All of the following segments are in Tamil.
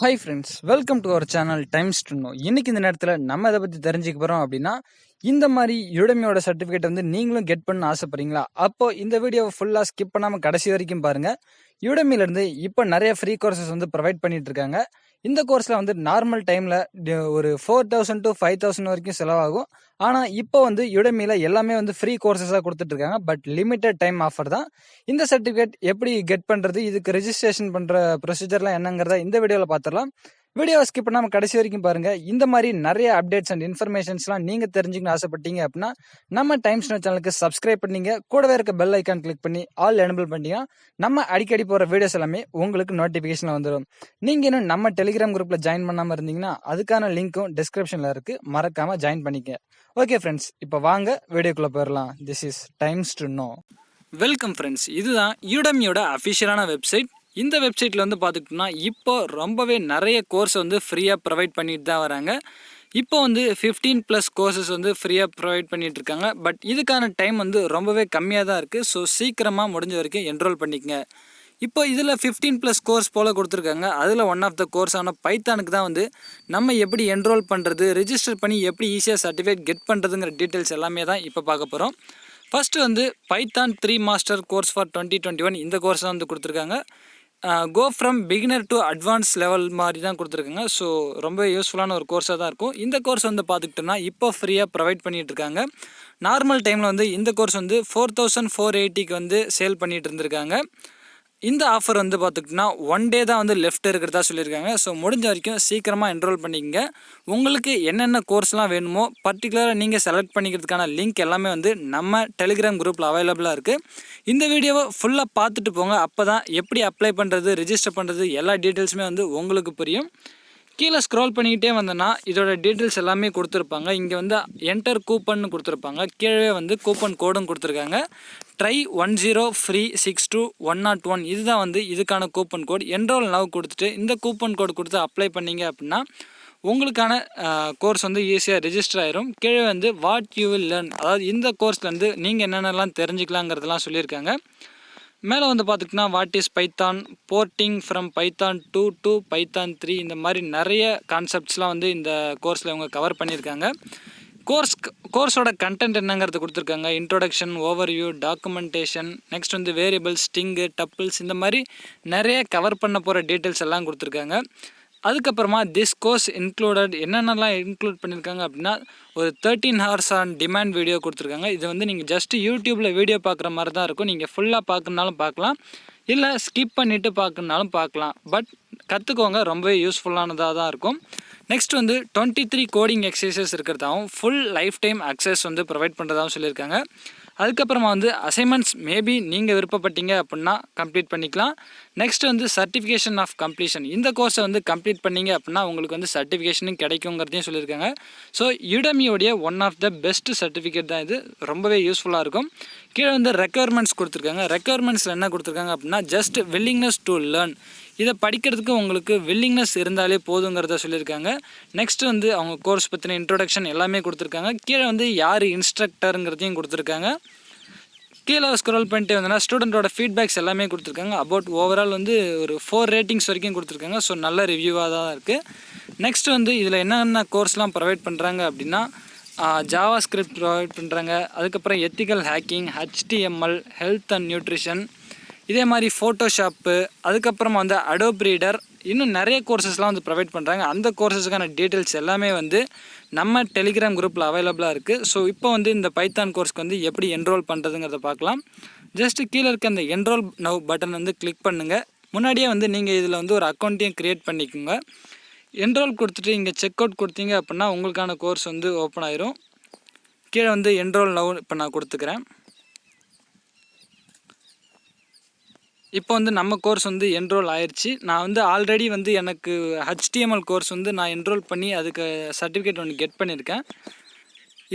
Hi friends, welcome to our channel times to know. இன்னைக்கு இந்த நேரத்தில் நம்ம எதை பற்றி தெரிஞ்சுக்க போகிறோம் அப்படின்னா, இந்த மாதிரி யுடமியோட சர்டிஃபிகேட் வந்து நீங்களும் கெட் பண்ண ஆசைப்படுறீங்களா? அப்போ இந்த வீடியோவை ஃபுல்லாக ஸ்கிப் பண்ணாமல் கடைசி வரைக்கும் பாருங்கள். யுடமிலேருந்து இப்போ நிறைய ஃப்ரீ கோர்சஸ் வந்து ப்ரொவைட் பண்ணிட்டு இருக்காங்க. இந்த கோர்ஸில் வந்து நார்மல் டைமில் ஒரு 4000 to 5000 வரைக்கும் செலவாகும். ஆனால் இப்போ வந்து யுடமியில் எல்லாமே வந்து ஃப்ரீ கோர்சஸாக கொடுத்துட்டு இருக்காங்க. பட் லிமிட்டட் டைம் ஆஃபர் தான். இந்த சர்டிஃபிகேட் எப்படி கெட் பண்ணுறது, இதுக்கு ரெஜிஸ்ட்ரேஷன் பண்ணுற ப்ரொசீஜர்லாம் என்னங்கிறத இந்த வீடியோவில் பார்த்துடலாம். வீடியோவை ஸ்கிப் பண்ணாமல் கடைசி வரைக்கும் பாருங்கள். இந்த மாதிரி நிறைய அப்டேட்ஸ் அண்ட் இன்ஃபர்மேஷன்ஸ்லாம் நீங்கள் தெரிஞ்சுக்கணும்னு ஆசைப்பட்டீங்க அப்படின்னா நம்ம டைம்ஸ் நோ சேனலுக்கு சப்ஸ்கிரைப் பண்ணிங்க, கூடவே இருக்க பெல் ஐக்கான் கிளிக் பண்ணி ஆல் எனபிள் பண்ணிட்டீங்கன்னா நம்ம அடிக்கடி போகிற வீடியோஸ் எல்லாமே உங்களுக்கு நோட்டிஃபிகேஷன் வந்துடும். நீங்கள் இன்னும் நம்ம டெலிகிராம் குரூப்பில் ஜாயின் பண்ணாமல் இருந்தீங்கன்னா அதுக்கான லிங்க்கும் டிஸ்கிரிப்ஷனில் இருக்குது, மறக்காமல் ஜாயின் பண்ணிக்க. ஓகே ஃப்ரெண்ட்ஸ், இப்போ வாங்க வீடியோக்குள்ளே போயிடலாம். This is times to no. Welcome friends, இதுதான் யுடமியோட அஃபிஷியலான வெப்சைட். இந்த வெப்சைட்டில் வந்து பார்த்துக்கிட்டோம்னா இப்போ ரொம்பவே நிறைய கோர்ஸ் வந்து ஃப்ரீயாக ப்ரொவைட் பண்ணிட்டு தான் வராங்க. இப்போ வந்து 15+ கோர்சஸ் வந்து ஃப்ரீயாக ப்ரொவைட் பண்ணிகிட்டு இருக்காங்க. பட் இதுக்கான டைம் வந்து ரொம்பவே கம்மியாக தான் இருக்குது. ஸோ சீக்கிரமாக முடிஞ்ச வரைக்கும் என்ரோல் பண்ணிக்கங்க. இப்போ இதில் 15+ கோர்ஸ் போல் கொடுத்துருக்காங்க. அதில் ஒன் ஆஃப் த கோர்ஸான பைத்தானுக்கு தான் வந்து நம்ம எப்படி என்ரோல் பண்ணுறது, ரெஜிஸ்டர் பண்ணி எப்படி ஈஸியாக சர்டிஃபிகேட் கெட் பண்ணுறதுங்கிற டீட்டெயில்ஸ் எல்லாமே தான் இப்போ பார்க்க போகிறோம். ஃபஸ்ட்டு வந்து பைத்தான் 3 மாஸ்டர் கோர்ஸ் ஃபார் 2021 இந்த கோர்ஸ் தான் வந்து கொடுத்துருக்காங்க. Go from beginner to advance level மாதிரி தான் கொடுத்துருக்காங்க. ஸோ ரொம்ப யூஸ்ஃபுல்லான ஒரு கோர்ஸாக தான் இருக்கும். இந்த கோர்ஸ் வந்து பார்த்துக்கிட்டோம்னா இப்போ ஃப்ரீயாக ப்ரொவைட் பண்ணிகிட்டு இருக்காங்க. நார்மல் டைமில் வந்து இந்த கோர்ஸ் வந்து 4480க்கு வந்து சேல் பண்ணிகிட்டு இருந்திருக்காங்க. இந்த ஆஃபர் வந்து பார்த்துக்கிட்டோன்னா 1 டே தான் வந்து லெஃப்ட் இருக்கிறதா சொல்லியிருக்காங்க. ஸோ முடிஞ்ச வரைக்கும் சீக்கிரமாக என்ரோல் பண்ணிக்கங்க. உங்களுக்கு என்னென்ன கோர்ஸ்லாம் வேணுமோ பர்டிகுலராக நீங்கள் செலக்ட் பண்ணிக்கிறதுக்கான லிங்க் எல்லாமே வந்து நம்ம டெலிகிராம் குரூப்பில் அவைலபிளாக இருக்குது. இந்த வீடியோவை ஃபுல்லாக பார்த்துட்டு போங்க. அப்போ தான் எப்படி அப்ளை பண்ணுறது, ரிஜிஸ்டர் பண்ணுறது எல்லா டீட்டெயில்ஸுமே வந்து உங்களுக்கு புரியும். கீழே ஸ்க்ரோல் பண்ணிக்கிட்டே வந்தோன்னா இதோட டீட்டெயில்ஸ் எல்லாமே கொடுத்துருப்பாங்க. இங்கே வந்து என்டர் கூப்பன் கொடுத்துருப்பாங்க. கீழே வந்து கூப்பன் கோடும் கொடுத்துருக்காங்க. ட்ரை 10 ஃப்ரீ 62 இதுதான் வந்து இதுக்கான கூப்பன் கோட். என்ரோல் நவ் கொடுத்துட்டு இந்த கூப்பன் கோட் கொடுத்து அப்ளை பண்ணிங்க அப்படின்னா உங்களுக்கான கோர்ஸ் வந்து ஈஸியாக ரெஜிஸ்டர் ஆயிரும். கீழே வந்து வாட் யூ வில் லேர்ன், அதாவது இந்த கோர்ஸ்லேருந்து நீங்கள் என்னென்னலாம் தெரிஞ்சுக்கலாங்கிறதெல்லாம் சொல்லியிருக்காங்க. மேலே வந்து பார்த்துக்கிட்டா what is Python, porting from Python 2 to Python 3 இந்த மாதிரி நிறைய கான்செப்ட்ஸ்லாம் வந்து இந்த கோர்ஸில் இவங்க கவர் பண்ணியிருக்காங்க. கோர்ஸோட கண்டென்ட் என்னங்கிறது கொடுத்துருக்காங்க. இன்ட்ரோடக்ஷன், ஓவர்வியூ, டாக்குமெண்டேஷன், நெக்ஸ்ட் வந்து வேரியபிள்ஸ், ஸ்டிங்கு, டப்பிள்ஸ் இந்த மாதிரி நிறைய கவர் பண்ண போகிற டீட்டெயில்ஸ் எல்லாம் கொடுத்துருக்காங்க. அதுக்கப்புறமா திஸ் கோர்ஸ் இன்க்ளூடட் என்னென்னலாம் இன்க்ளூட் பண்ணியிருக்காங்க அப்படின்னா ஒரு 13 hours ஆன் டிமாண்ட் வீடியோ கொடுத்துருக்காங்க. இது வந்து நீங்கள் ஜஸ்ட்டு யூடியூப்பில் வீடியோ பார்க்குற மாதிரி தான் இருக்கும். நீங்கள் ஃபுல்லாக பார்க்கணுனாலும் பார்க்கலாம், இல்லை ஸ்கிப் பண்ணிவிட்டு பார்க்கணுனாலும் பார்க்கலாம். பட் கற்றுக்கோங்க, ரொம்பவே யூஸ்ஃபுல்லானதாக தான் இருக்கும். நெக்ஸ்ட் வந்து 23 கோடிங் எக்ஸசைசஸ் இருக்கிறதாகவும் ஃபுல் லைஃப் டைம் அக்சஸ் வந்து ப்ரொவைட் பண்ணுறதாகவும் சொல்லியிருக்காங்க. அதுக்கப்புறமா வந்து அசைன்மெண்ட்ஸ் மேபி நீங்கள் விருப்பப்பட்டீங்க அப்படின்னா கம்ப்ளீட் பண்ணிக்கலாம். நெக்ஸ்ட் வந்து சர்டிஃபிகேஷன் ஆஃப் கம்ப்ளீஷன், இந்த கோர்ஸை வந்து கம்ப்ளீட் பண்ணிங்க அப்படின்னா உங்களுக்கு வந்து சர்டிஃபிகேஷனும் கிடைக்குங்கிறதையும் சொல்லியிருக்காங்க. ஸோ யுடமியோடைய one of the best certificate தான் இது, ரொம்பவே யூஸ்ஃபுல்லாக இருக்கும். கீழே வந்து ரெக்குயர்மெண்ட்ஸ் கொடுத்துருக்காங்க. ரெக்குயர்மெண்ட்ஸில் என்ன கொடுத்துருக்காங்க அப்படின்னா ஜஸ்ட் வில்லிங்னஸ் டு லேர்ன், இதை படிக்கிறதுக்கு உங்களுக்கு வில்லிங்னஸ் இருந்தாலே போதுங்கிறத சொல்லியிருக்காங்க. நெக்ஸ்ட் வந்து அவங்க கோர்ஸ் பற்றின இன்ட்ரோடக்ஷன் எல்லாமே கொடுத்துருக்காங்க. கீழே வந்து யார் இன்ஸ்ட்ரக்டருங்கிறதையும் கொடுத்துருக்காங்க. கீழே ஸ்க்ரோல் பண்ணிட்டு வந்தோன்னா ஸ்டூடெண்ட்டோட ஃபீட்பேக்ஸ் எல்லாமே கொடுத்துருக்காங்க. அபவுட் ஓவரால் வந்து ஒரு 4 ரேட்டிங்ஸ் வரைக்கும் கொடுத்துருக்காங்க. ஸோ நல்ல ரிவ்யூவாக தான் இருக்குது. நெக்ஸ்ட் வந்து இதில் என்னென்ன கோர்ஸ்லாம் ப்ரொவைட் பண்ணுறாங்க அப்படின்னா ஜாவா ஸ்கிரிப்ட் ப்ரொவைட் பண்ணுறாங்க. அதுக்கப்புறம் ethical hacking, HTML, health and nutrition, இதே மாதிரி ஃபோட்டோஷாப்பு, அதுக்கப்புறமா வந்து அடோப் ரீடர், இன்னும் நிறைய கோர்சஸ்லாம் வந்து ப்ரொவைட் பண்ணுறாங்க. அந்த கோர்சஸுக்கான டீட்டெயில்ஸ் எல்லாமே வந்து நம்ம டெலிகிராம் குரூப்பில் அவைலபிளாக இருக்குது. ஸோ இப்போ வந்து இந்த பைத்தான் கோர்ஸ்க்கு வந்து எப்படி என்ரோல் பண்ணுறதுங்கிறத பார்க்கலாம். ஜஸ்ட்டு கீழே இருக்க அந்த என்ரோல் நவ் பட்டன் வந்து கிளிக் பண்ணுங்கள். முன்னாடியே வந்து நீங்கள் இதில் வந்து ஒரு அக்கௌண்ட்டையும் க்ரியேட் பண்ணிக்கோங்க. என்ரோல் கொடுத்துட்டு இங்கே செக் அவுட் கொடுத்தீங்க அப்படின்னா உங்களுக்கான கோர்ஸ் வந்து ஓப்பன் ஆயிரும். கீழே வந்து என்ரோல் நவ் இப்போ நான் கொடுத்துக்கிறேன். இப்போ வந்து நம்ம கோர்ஸ் வந்து என்ரோல் ஆயிடுச்சு. நான் வந்து ஆல்ரெடி வந்து எனக்கு HTML கோர்ஸ் வந்து நான் என்ரோல் பண்ணி அதுக்கு சர்டிஃபிகேட் ஒன்று கெட் பண்ணியிருக்கேன்.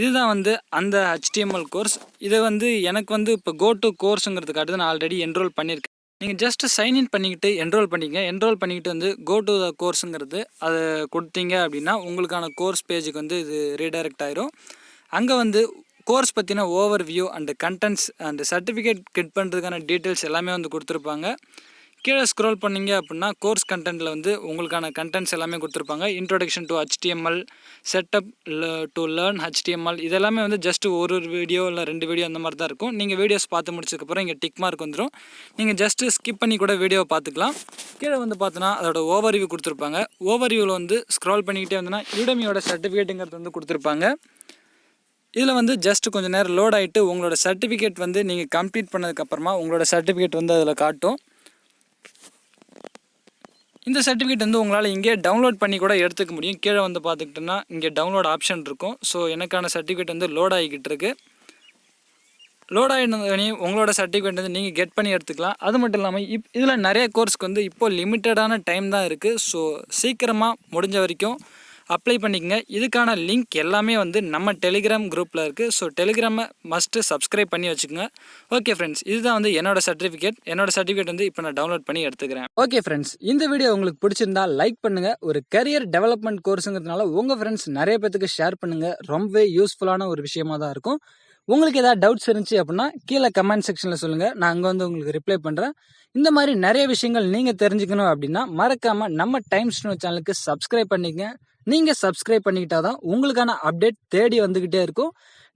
இதுதான் வந்து அந்த HTML கோர்ஸ். இதை வந்து எனக்கு வந்து இப்போ கோ டு கோர்ஸுங்கிறதுக்காக நான் ஆல்ரெடி என்ரோல் பண்ணியிருக்கேன். நீங்கள் ஜஸ்ட்டு சைன்இன் பண்ணிக்கிட்டு என்ரோல் பண்ணிக்கங்க. என்ரோல் பண்ணிக்கிட்டு வந்து கோ டு த கோர்ஸுங்கிறது அதை கொடுத்தீங்க அப்படின்னா உங்களுக்கான கோர்ஸ் பேஜுக்கு வந்து இது ரீடைரக்ட் ஆயிரும். அங்கே வந்து கோர்ஸ் பற்றின over view and contents and certificate get பண்ணுறதுக்கான டீட்டெயில்ஸ் எல்லாமே வந்து கொடுத்துருப்பாங்க. கீழே ஸ்க்ரோல் பண்ணீங்க அப்படின்னா கோர்ஸ் கண்டென்ட்டில் வந்து உங்களுக்கான கண்டென்ட்ஸ் எல்லாமே கொடுத்துருப்பாங்க. Introduction to HTML, setup to learn HTML, இதெல்லாமே வந்து ஜஸ்ட் ஒரு வீடியோ இல்லை 2 வீடியோ அந்த மாதிரி தான் இருக்கும். நீங்கள் வீடியோஸ் பார்த்து முடிச்சதுக்கப்புறம் இங்கே டிக் மார்க் வந்துடும். நீங்கள் ஜஸ்ட்டு ஸ்கிப் பண்ணி கூட வீடியோவை பார்த்துக்கலாம். கீழே வந்து பார்த்தோன்னா அதோட ஓவர்வியூ கொடுத்துருப்பாங்க. ஓவர்வியூவில் வந்து ஸ்க்ரால் பண்ணிக்கிட்டே வந்தோன்னா யூடெமியோட சர்டிஃபிகேட்டுங்கிறது வந்து கொடுத்துருப்பாங்க. இதில் வந்து ஜஸ்ட் கொஞ்சம் நேரம் லோட் ஆகிட்டு உங்களோட சர்டிஃபிகேட் வந்து நீங்கள் கம்ப்ளீட் பண்ணதுக்கப்புறமா உங்களோட சர்டிஃபிகேட் வந்து அதில் காட்டும். இந்த சர்டிஃபிகேட் வந்து உங்களால் இங்கே டவுன்லோட் பண்ணி கூட எடுத்துக்க முடியும். கீழே வந்து பார்த்துக்கிட்டோன்னா இங்கே டவுன்லோட் ஆப்ஷன் இருக்கும். ஸோ எனக்கான சர்டிஃபிகேட் வந்து லோட் ஆகிக்கிட்டு இருக்கு. லோட் ஆகினே உங்களோட சர்டிஃபிகேட் வந்து நீங்கள் கெட் பண்ணி எடுத்துக்கலாம். அது மட்டும் இல்லாமல் இதில் நிறைய கோர்ஸ்க்கு வந்து இப்போது லிமிட்டடான டைம் தான் இருக்குது. ஸோ சீக்கிரமாக முடிஞ்ச வரைக்கும் அப்ளை பண்ணிக்கங்க. இதுக்கான லிங்க் எல்லாமே வந்து நம்ம டெலிகிராம் குரூப்பில் இருக்குது. ஸோ டெலிகிராமை மஸ்ட்டு சப்ஸ்கிரைப் பண்ணி வச்சுக்கோங்க. ஓகே ஃப்ரெண்ட்ஸ், இதுதான் வந்து என்னோட சர்டிஃபிகேட் வந்து இப்போ நான் டவுன்லோட் பண்ணி எடுத்துக்கிறேன். ஓகே ஃப்ரெண்ட்ஸ், இந்த வீடியோ உங்களுக்கு பிடிச்சிருந்தா லைக் பண்ணுங்கள். ஒரு கரியர் டெவலப்மெண்ட் கோர்ஸுங்கிறதுனால உங்கள் ஃப்ரெண்ட்ஸ் நிறைய பேத்துக்கு ஷேர் பண்ணுங்கள். ரொம்பவே யூஸ்ஃபுல்லான ஒரு விஷயமா தான் இருக்கும். உங்களுக்கு ஏதாவது டவுட்ஸ் இருந்துச்சு அப்படின்னா கீழே கமெண்ட் செக்ஷனில் சொல்லுங்கள். நான் அங்கே வந்து உங்களுக்கு ரிப்ளை பண்ணுறேன். இந்த மாதிரி நிறைய விஷயங்கள் நீங்கள் தெரிஞ்சுக்கணும் அப்படின்னா மறக்காமல் நம்ம டைம்ஸ் நியூ சேனலுக்கு சப்ஸ்கிரைப் பண்ணிக்கங்க. நீங்கள் சப்ஸ்கிரைப் பண்ணிக்கிட்டா தான் உங்களுக்கான அப்டேட் தேடி வந்துக்கிட்டே இருக்கும்.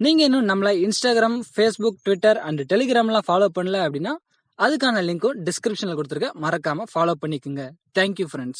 நீங்கள் இன்னும் நம்மளை இன்ஸ்டாகிராம், ஃபேஸ்புக், ட்விட்டர் அண்ட் டெலிகிராம்லாம் ஃபாலோ பண்ணல அப்படின்னா அதுக்கான லிங்க்கும் டிஸ்கிரிப்ஷனில் கொடுத்துருக்கேன். மறக்காமல் ஃபாலோ பண்ணிக்கோங்க. Thank you friends.